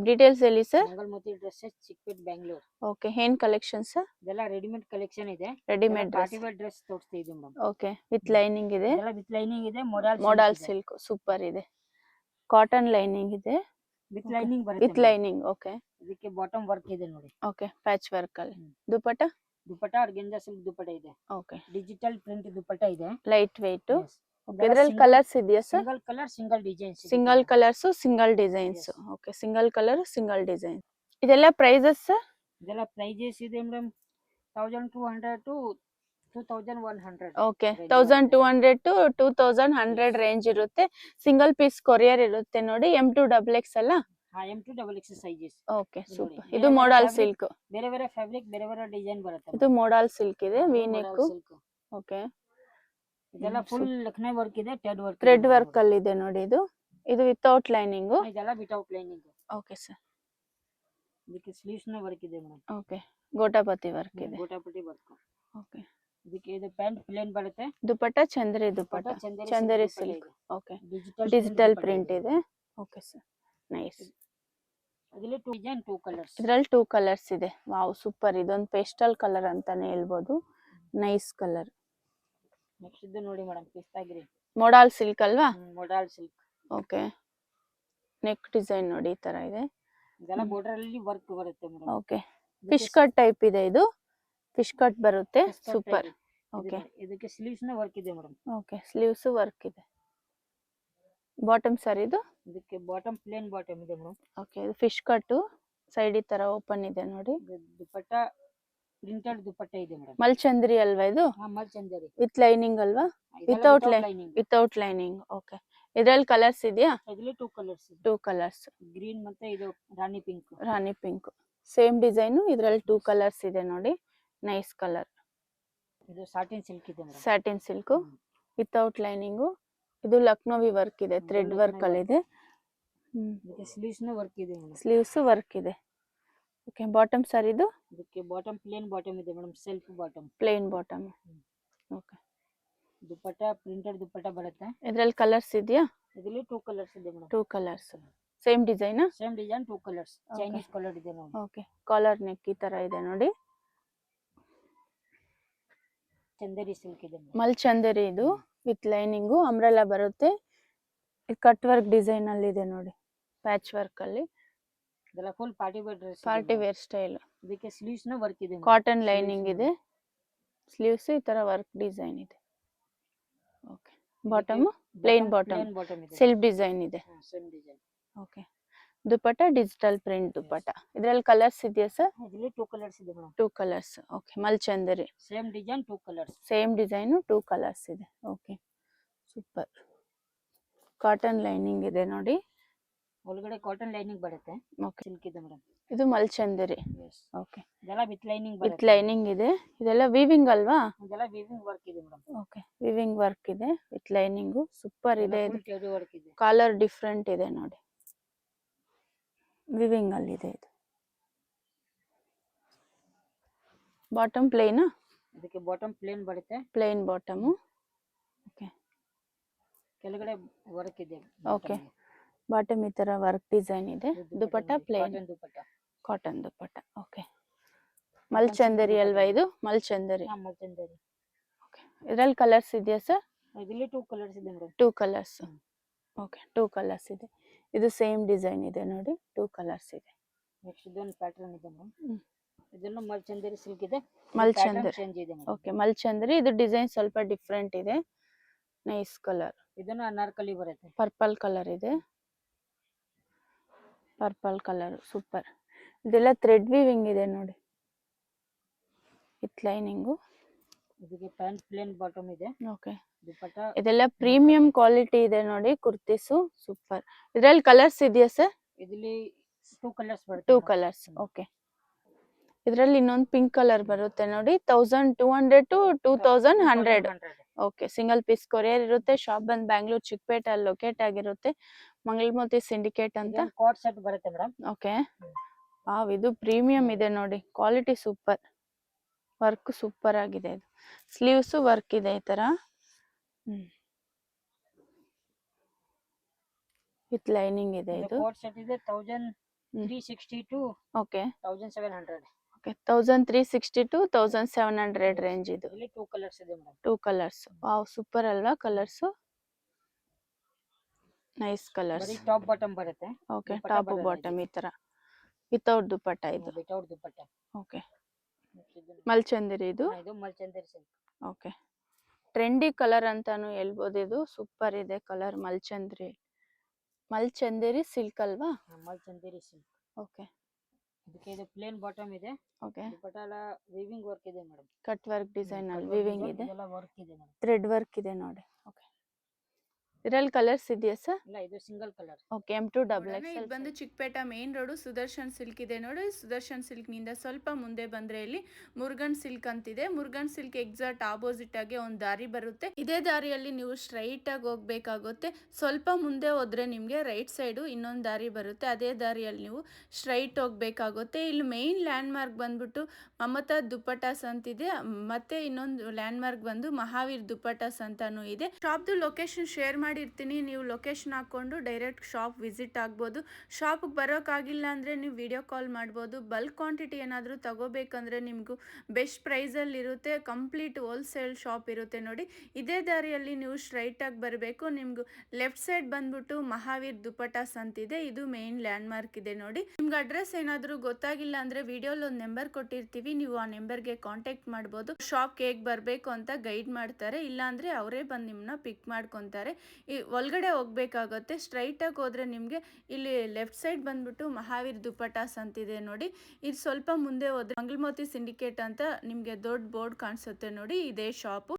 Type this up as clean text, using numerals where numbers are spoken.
Details ಹೇಳಿ sir. Mangalmati dresses Chickpet Bangalore. Okay, ಏನ್ collection sir? ಇದೆಲ್ಲ ರೆಡಿಮೇಡ್ ಕಲೆಕ್ಷನ್ ಇದೆ. ರೆಡಿಮೇಡ್ ಪಾರ್ಟಿ ವೇರ್ ಡ್ರೆಸ್ ತೋರಿಸ್ತಾ ಇದೀವಿ ಮೇಡಮ್. ಓಕೆ, ವಿತ್ ಲೈನಿಂಗ್ ಇದೆ. ಇದೆಲ್ಲ ವಿತ್ ಲೈನಿಂಗ್ ಇದೆ. ಮೋಡಲ್ ಸಿಲ್ಕ್ ಸೂಪರ್ ಇದೆ. ಕಾಟನ್ ಲೈನಿಂಗ್ ಇದೆ. ವಿತ್ ಲೈನಿಂಗ್ ಬರುತ್ತೆ. With lining. ಓಕೆ, ಇದಕ್ಕೆ ಬಾಟಮ್ ವರ್ಕ್ ಇದೆ ನೋಡಿ. ಓಕೆ, ಪ್ಯಾಚ್ ವರ್ಕ್ ಅಲ್ಲಿ. ದುಪಟ್ಟ ಆರ್ಗೆಂಜಾ ಸಿಲ್ಕ್ ದುಪಟ್ಟ ಇದೆ. ಓಕೆ, ಡಿಜಿಟಲ್ ಪ್ರಿಂಟ್ ದುಪಟ್ಟ ಇದೆ. Light weight. ಓಕೆ, ಇದರಲ್ಲಿ ಕಲರ್ಸ್ ಇದೆಯಾ sir? Single colour single designs. Single colours single designs. Okay, single colour single design. ಇದೆಲ್ಲ prices sir? ಇದೆಲ್ಲ ಪ್ರೈಸಸ್ ಇದೆ madam 1200 to 2100. Okay, 1200 to 2100 range ಇರುತ್ತೆ. Single piece courier ಇರುತ್ತೆ ನೋಡಿ. M2XX ಅಲ್ಲ? M2XX sizes. Okay, super. ಇದು modal silk. ಬೇರೆ ಬೇರೆ ಫ್ಯಾಬ್ರಿಕ್ ಬೇರೆ ಬೇರೆ ಡಿಸೈನ್ ಬರುತ್ತೆ. ಇದು ಮೋಡಲ್ ಸಿಲ್ಕ್ ಇದೆ, ವಿ ನೆಕ್. ಓಕೆ, ಇದೆಲ್ಲ ಫುಲ್ ಲಕ್ನೋ ವರ್ಕ್ ಇದೆ. ಥ್ರೆಡ್ ವರ್ಕ್ ಅಲ್ಲಿ ಇದೆ ನೋಡಿ. ಇದು ವಿತೌಟ್ ಲೈನಿಂಗ್. ಇದೆಲ್ಲ ವಿತೌಟ್ ಲೈನಿಂಗ್. Okay sir. ಇದಕ್ಕೆ ಸ್ಲೀವ್ಸ್ ನ ವರ್ಕ್ ಇದೆ ಮೇಡಮ್. ಓಕೆ, ಗೋಟಾಪತಿ ವರ್ಕ್ ಇದೆ. ಗೋಟಾಪತಿ ವರ್ಕ್. ಓಕೆ, ಇದಕ್ಕೆ ಇದು ಪ್ಯಾಂಟ್ ಪ್ಲೇನ್ ಬರುತ್ತೆ. Dupatta Chanderi dupatta, Chanderi silk. Okay, digital print ಇದೆ. Okay sir, nice. ಇದರಲ್ಲಿ 2 ಡಿಸೈನ್ 2 ಕಲರ್ಸ್. ಇದರಲ್ಲಿ 2 ಕಲರ್ಸ್ ಇದೆ. Wow, super. ಇದೊಂದು ಪೇಸ್ಟಲ್ ಕಲರ್ ಅಂತಾನೆ ಹೇಳ್ಬೋದು. Nice colour. ನೆಕ್ಸ್ಟ್ ಇದು ನೋಡಿ madam, pista green. Model silk ಅಲ್ವಾ? Modal silk. Okay, neck design ನೋಡಿ ಈ ತರ ಇದೆ. ಇದೆಲ್ಲ ಬಾರ್ಡರ್ ಅಲ್ಲಿ ವರ್ಕ್ ಬರುತ್ತೆ madam. Okay, fish cut type ಇದೆ. ಇದು ಫಿಶ್ ಕಟ್ ಬರುತ್ತೆ. ಸೂಪರ್. ಓಕೆ, ಇದಕ್ಕೆ ಸ್ಲೀವ್ಸ್ ನ ವರ್ಕ್ ಇದೆ ಮೇಡಮ್. ಓಕೆ, ಸ್ಲೀವ್ಸ್ ವರ್ಕ್ ಇದೆ. ಬಾಟಮ್ ಸರ್ ಇದು? ಇದಕ್ಕೆ ಬಾಟಮ್ ಪ್ಲೇನ್ ಬಾಟಮ್ ಇದೆ ಮೇಡಮ್. ಓಕೆ, ಇದು ಫಿಶ್ ಕಟ್ ಸೈಡ್ ಈ ತರ ಓಪನ್ ಇದೆ ನೋಡಿ. ದುಪಟ್ಟ ಪ್ರಿಂಟೆಡ್ ದುಪಟ್ಟ ಇದೆ ಮೇಡಮ್. ಮಲ್ಚಂದ್ರಿ ಅಲ್ವಾ ಇದು? ಮಲ್ಚಂದರಿ. ವಿತ್ ಲೈನಿಂಗ್ ಅಲ್ವಾ? Without lining. Without lining. Okay, ಇದರಲ್ಲಿ ಕಲರ್ಸ್ ಇದೆಯಾ? ಇದರಲ್ಲಿ 2 ಕಲರ್ಸ್ ಇದೆ. 2 ಕಲರ್ಸ್, ಗ್ರೀನ್ ಮತ್ತೆ ಇದು rani pink. Rani pink same design. ಇದರಲ್ಲಿ 2 ಕಲರ್ಸ್ ಇದೆ ನೋಡಿ. Nice colour. ಇದು ಸಾಟಿನ್ ಸಿಲ್ಕ್ ಇದೆ madam. Satin silk without lining. ಇದು ಲಕ್ನೋವಿ ವರ್ಕ್ ಇದೆ, ಥ್ರೆಡ್ ವರ್ಕ್ ಅಲ್ಲಿ ಇದೆ. ಇದಕ್ಕೆ ಸ್ಲೀವ್ಸ್ ನ ವರ್ಕ್ ಇದೆ ಮೇಡಮ್. ಸ್ಲೀವ್ಸ್ ವರ್ಕ್ ಇದೆ. ಓಕೆ, ಬಾಟಮ್ ಸರ್ ಇದು? ಇದಕ್ಕೆ ಬಾಟಮ್ ಪ್ಲೇನ್ ಬಾಟಮ್ ಇದೆ madam. Self bottom, plain bottom. Okay, dupatta printed dupatta ಬರುತ್ತೆ. ಇದರಲ್ಲಿ ಕಲರ್ಸ್ ಇದೆಯಾ? ಇದರಲ್ಲಿ 2 ಕಲರ್ಸ್ ಇದೆ madam. 2 colours. Same design? Same design 2 colours. Chinese colour ಇದೆ ನೋಡಿ. ಓಕೆ, ಕಾಲರ್ ನೆಕ್ ಈ ತರ ಇದೆ ನೋಡಿ. ಚಂದೇರಿ ಸಿಲ್ಕ್ ಇದೆ. ಮಲ್ಚಂದೇರಿ ಇದು ವಿತ್ ಲೈನಿಂಗ್. ಅಂಬ್ರೆಲಾ ಬರುತ್ತೆ. ಕಟ್ ವರ್ಕ್ ಡಿಸೈನ್ ಅಲ್ಲಿ ಇದೆ ನೋಡಿ, ಪ್ಯಾಚ್ ವರ್ಕ್ ಅಲ್ಲಿ. ಇದೆಲ್ಲ full party wear dress. Party wear style. ಇದಕ್ಕೆ ಸ್ಲೀವ್ಸ್ ನ ವರ್ಕ್ ಇದೆ. ಕಾಟನ್ ಲೈನಿಂಗ್ ಇದೆ. ಸ್ಲೀವ್ಸ್ ಈ ತರ ವರ್ಕ್ ಡಿಸೈನ್ ಇದೆ. Okay, bottom plain bottom, self design ಇದೆ. Same design. Okay, dupatta digital print dupatta. ಇದರಲ್ಲಿ ಕಲರ್ಸ್ ಇದೆಯಾ ಸರ್? ಇದರಲ್ಲಿ 2 ಕಲರ್ಸ್ ಇದೆ madam. 2 colours. Okay, Mulchanderi. Same design 2 colours. Same design 2 colours ಇದೆ. Okay, super. ಕಾಟನ್ ಲೈನಿಂಗ್ ಇದೆ ನೋಡಿ. ಒಳಗಡೆ ಕಾಟನ್ ಲೈನಿಂಗ್ ಬರುತ್ತೆ. ಓಕೆ, ಸಿಲ್ಕ್ ಇದೆ ಮೇಡಮ್. ಇದು ಮಲ್ಚಂದೇರಿ. ಓಕೆ, ಇದೆಲ್ಲ ವಿತ್ ಲೈನಿಂಗ್ ವಿತ್ ಲೈನಿಂಗ್ ಇದೆ. ಇದೆಲ್ಲ ವೀವಿಂಗ್ ಅಲ್ವಾ? ಇದೆಲ್ಲ ವೀವಿಂಗ್ ವರ್ಕ್ ಇದೆ ಮೇಡಮ್. ಓಕೆ, ವೀವಿಂಗ್ ವರ್ಕ್ ಇದೆ ವಿತ್ ಲೈನಿಂಗ್. ಸೂಪರ್ ಇದೆ. ಇದು ಟೆಡಿ ವರ್ಕ್ ಇದೆ. ಕಲರ್ ಡಿಫರೆಂಟ್ ಇದೆ ನೋಡಿ. ವಿವಿಂಗ್ ಅಲ್ಲಿ ಇದೆ ಇದು. Bottom plain. ಇದಕ್ಕೆ ಬಾಟಮ್ ಪ್ಲೇನ್ ಬರುತ್ತೆ. Plain bottom. ಓಕೆ, ಕೆಳಗಡೆ ವರ್ಕ್ ಇದೆ. ಓಕೆ, ಬಾಟಮ್ ಈ ತರ ವರ್ಕ್ ಡಿಸೈನ್ ಇದೆ. Dupatta plain dupatta, cotton dupatta. Okay, Mulchanderi ಅಲ್ವಾ ಇದು? ಮಲ್ಚಂದೇರಿ. ಮಲ್ಚಂದೇರಿ. ಓಕೆ, ಇದರಲ್ಲಿ ಕಲರ್ಸ್ ಇದೆಯಾ ಸರ್? ಇದರಲ್ಲಿ 2 ಕಲರ್ಸ್ ಇದೆ ಮೇಡಮ್. 2 ಕಲರ್ಸ್. ಓಕೆ, 2 ಕಲರ್ಸ್ ಇದೆ. ಇದು ಸೇಮ್ ಡಿಸೈನ್ ಇದೆ ನೋಡಿ. 2 ಕಲರ್ಸ್ ಇದೆ. ನೆಕ್ಸ್ಟ್ ಇದೊಂದು ಪ್ಯಾಟರ್ನ್ ಇದೆ ಮೇಡಮ್. ಇದನ್ನು ಮಲ್ಚಂದೇರಿ ಸಿಲ್ಕ್ ಇದೆ. ಮಲ್ಚಂದೇರಿ ಚೇಂಜ್ ಇದೆ ಮೇಡಮ್. ಓಕೆ, ಮಲ್ಚಂದೇರಿ. ಇದು ಡಿಸೈನ್ ಸ್ವಲ್ಪ ಡಿಫರೆಂಟ್ ಇದೆ. Nice colour. ಇದನ್ನು ಅನಾರ್ಕಲಿ ಬರುತ್ತೆ. ಪರ್ಪಲ್ ಕಲರ್ ಇದೆ. Purple colour super. ಇದೆಲ್ಲ ಥ್ರೆಡ್ ವೀವಿಂಗ್ ಇದೆ ನೋಡಿ, ವಿತ್ ಲೈನಿಂಗು. ಇದಕ್ಕೆ ಪ್ಯಾಂಟ್ ಪ್ಲೇನ್ ಬಾಟಮ್ ಇದೆ. ಓಕೆ, ದುಪಟ್ಟ ಇದೆಲ್ಲ ಪ್ರೀಮಿಯಂ ಕ್ವಾಲಿಟಿ ಇದೆ ನೋಡಿ ಕುರ್ತೀಸು. ಸೂಪರ್. ಇದರಲ್ಲಿ ಕಲರ್ಸ್ ಇದೆಯಾ ಸರ್? ಇದರಲ್ಲಿ 2 ಕಲರ್ಸ್ ಬರುತ್ತೆ. 2 ಕಲರ್ಸ್. ಓಕೆ, ಇದರಲ್ಲಿ ಇನ್ನೊಂದು ಪಿಂಕ್ ಕಲರ್ ಬರುತ್ತೆ ನೋಡಿ. 1200 to 2100. Okay, single piece courier ಇರುತ್ತೆ. ಶಾಪ್ ಬಂದು ಬ್ಯಾಂಗ್ಳೂರ್ ಚಿಕ್ಕಪೇಟೆ ಅಲ್ಲಿ ಲೊಕೇಟ್ ಆಗಿರುತ್ತೆ. ಮಂಗಲ್ಮತಿ ಸಿಂಡಿಕೇಟ್ ಅಂತ. ಕೋಟ್ ಸೆಟ್ ಬರುತ್ತೆ ಮೇಡಮ್. ಓಕೆ, ಇದು ಪ್ರೀಮಿಯಂ ಇದೆ ನೋಡಿ. Quality super. ವರ್ಕ್ ಸೂಪರ್ ಆಗಿದೆ. ಇದು ಸ್ಲೀವ್ಸ್ ವರ್ಕ್ ಇದೆ ಈ ತರ. ವಿತ್ ಲೈನಿಂಗ್ ಇದೆ. ಇದು ಕೋಟ್ ಸೆಟ್ ಇದೆ 1000 360 to okay 1700. Okay 1360 to 1700 range ಇದು. ಇಲ್ಲಿ 2 ಕಲರ್ಸ್ ಇದೆ ಮೇಡಮ್. 2 ಕಲರ್ಸ್. ವಾವ್ ಸೂಪರ್ ಅಲ್ವಾ ಕಲರ್ಸು. Nice colours. ಬರೀ ಟಾಪ್ ಬಾಟಮ್ ಬರುತ್ತೆ. ಓಕೆ ದುಪ್ಪಟ್ಟ ಟಾಪ್ ಬರಲ್ಲ ಬಾಟಮ್ ಈ ತರ ವಿತೌಟ್ ದುಪ್ಪಟ್ಟ ಇದು. ವಿತೌಟ್ ದುಪ್ಪಟ್ಟ. ಓಕೆ ಮಲ್ಚಂದಿರಿ ಇದು. ಇದು ಮಲ್ಚಂದೇರಿ ಸಿಲ್ಕ್. ಓಕೆ ಟ್ರೆಂಡಿ ಕಲರ್ ಅಂತಾನು ಹೇಳ್ಬೋದು. ಇದು ಸೂಪರ್ ಇದೆ ಕಲರ್. ಮಲ್ಚಂದೇರಿ ಸಿಲ್ಕ್ ಅಲ್ವಾ? ಮಲ್ಚಂದೇರಿ ಸಿಲ್ಕ್. ಓಕೆ ಇದಕ್ಕೆ ಇದು ಪ್ಲೇನ್ ಬಾಟಮ್ ಇದೆ. ಓಕೆ ದುಪ್ಪಟ್ಟ ಎಲ್ಲ ವೀವಿಂಗ್ ವರ್ಕ್ ಇದೆ ಮೇಡಮ್. ಕಟ್ ವರ್ಕ್ ಡಿಸೈನ್ ಅಲ್ಲಿ ವಿವಿಂಗ್ ಇದೆ. ಇದೆಲ್ಲ ವರ್ಕ್ ಇದೆ ಮೇಡಮ್. ಥ್ರೆಡ್ ವರ್ಕ್ ಇದೆ ನೋಡಿ. ಓಕೆ ಇದರಲ್ಲಿ ಕಲರ್ಸ್ ಇದೆಯಾ ಸರ್? ಇಲ್ಲ ಇದು ಸಿಂಗಲ್ ಕಲರ್. Okay M2XX. ಇದು ಬಂದು ಚಿಕ್ಕಪೇಟ ಮೇನ್ ರೋಡು ಸುದರ್ಶನ್ ಸಿಲ್ಕ್ ಇದೆ ನೋಡಿ. ಸುದರ್ಶನ್ ಸಿಲ್ಕ್ ನಿಂದ ಸ್ವಲ್ಪ ಮುಂದೆ ಬಂದ್ರೆ ಇಲ್ಲಿ ಮುರುಗನ್ ಸಿಲ್ಕ್ ಅಂತಿದೆ. ಮುರುಗನ್ ಸಿಲ್ಕ್ ಎಕ್ಸಾಕ್ಟ್ ಆಪೋಸಿಟ್ ಆಗಿ ಒಂದು ದಾರಿ ಬರುತ್ತೆ. ಇದೇ ದಾರಿಯಲ್ಲಿ ನೀವು ಸ್ಟ್ರೈಟ್ ಆಗಿ ಹೋಗ್ಬೇಕಾಗುತ್ತೆ. ಸ್ವಲ್ಪ ಮುಂದೆ ಹೋದ್ರೆ ನಿಮ್ಗೆ ರೈಟ್ ಸೈಡು ಇನ್ನೊಂದು ದಾರಿ ಬರುತ್ತೆ. ಅದೇ ದಾರಿಯಲ್ಲಿ ನೀವು ಸ್ಟ್ರೈಟ್ ಹೋಗ್ಬೇಕಾಗುತ್ತೆ. ಇಲ್ಲಿ ಮೇನ್ ಲ್ಯಾಂಡ್ ಮಾರ್ಕ್ ಬಂದ್ಬಿಟ್ಟು ಮಮತಾ ದುಪ್ಪಟಾಸ್ ಅಂತಿದೆ. ಮತ್ತೆ ಇನ್ನೊಂದು ಲ್ಯಾಂಡ್ ಮಾರ್ಕ್ ಬಂದು ಮಹಾವೀರ್ ದುಪ್ಪಟಾಸ್ ಅಂತಾನು ಇದೆ. ಶಾಪ್ದು ಲೊಕೇಶನ್ ಶೇರ್ ಮಾಡಿರ್ತೀನಿ. ನೀವು ಲೊಕೇಶನ್ ಹಾಕೊಂಡು ಡೈರೆಕ್ಟ್ ಶಾಪ್ ವಿಸಿಟ್ ಆಗ್ಬೋದು. ಶಾಪ್ಗೆ ಬರೋಕ್ಕಾಗಿಲ್ಲ ಅಂದರೆ ನೀವು ವಿಡಿಯೋ ಕಾಲ್ ಮಾಡ್ಬೋದು. ಬಲ್ಕ್ ಕ್ವಾಂಟಿಟಿ ಏನಾದರೂ ತಗೋಬೇಕಂದ್ರೆ ನಿಮಗೂ ಬೆಸ್ಟ್ ಪ್ರೈಸಲ್ಲಿ ಇರುತ್ತೆ. ಕಂಪ್ಲೀಟ್ ಹೋಲ್ಸೇಲ್ ಶಾಪ್ ಇರುತ್ತೆ ನೋಡಿ. ಇದೇ ದಾರಿಯಲ್ಲಿ ನೀವು ಸ್ಟ್ರೈಟಾಗಿ ಬರಬೇಕು. ನಿಮಗೂ ಲೆಫ್ಟ್ ಸೈಡ್ ಬಂದ್ಬಿಟ್ಟು ಮಹಾವೀರ್ ದುಪ್ಪಟಾಸ್ ಅಂತಿದೆ. ಇದು ಮೇನ್ ಲ್ಯಾಂಡ್ ಮಾರ್ಕ್ ಇದೆ ನೋಡಿ. ನಿಮ್ಗೆ ಅಡ್ರೆಸ್ ಏನಾದರೂ ಗೊತ್ತಾಗಿಲ್ಲ ಅಂದರೆ ವಿಡಿಯೋಲಿ ಒಂದು ನಂಬರ್ ಕೊಟ್ಟಿರ್ತೀವಿ. ನೀವು ಆ ನಂಬರ್ಗೆ ಕಾಂಟ್ಯಾಕ್ಟ್ ಮಾಡ್ಬೋದು. ಶಾಪ್ಗೆ ಹೇಗೆ ಬರಬೇಕು ಅಂತ ಗೈಡ್ ಮಾಡ್ತಾರೆ. ಇಲ್ಲಾಂದರೆ ಅವರೇ ಬಂದು ನಿಮ್ಮನ್ನ ಪಿಕ್ ಮಾಡ್ಕೊತಾರೆ. ಈ ಒಳಗಡೆ ಹೋಗ್ಬೇಕಾಗುತ್ತೆ. ಸ್ಟ್ರೈಟಾಗಿ ಹೋದರೆ ನಿಮಗೆ ಇಲ್ಲಿ ಲೆಫ್ಟ್ ಸೈಡ್ ಬಂದ್ಬಿಟ್ಟು ಮಹಾವೀರ್ ದುಪ್ಪಟಾಸ್ ಅಂತಿದೆ ನೋಡಿ. ಇದು ಸ್ವಲ್ಪ ಮುಂದೆ ಹೋದ್ರೆ ಮಂಗಳಮೋತಿ ಸಿಂಡಿಕೇಟ್ ಅಂತ ನಿಮಗೆ ದೊಡ್ಡ ಬೋರ್ಡ್ ಕಾಣಿಸುತ್ತೆ ನೋಡಿ. ಇದೇ ಶಾಪು.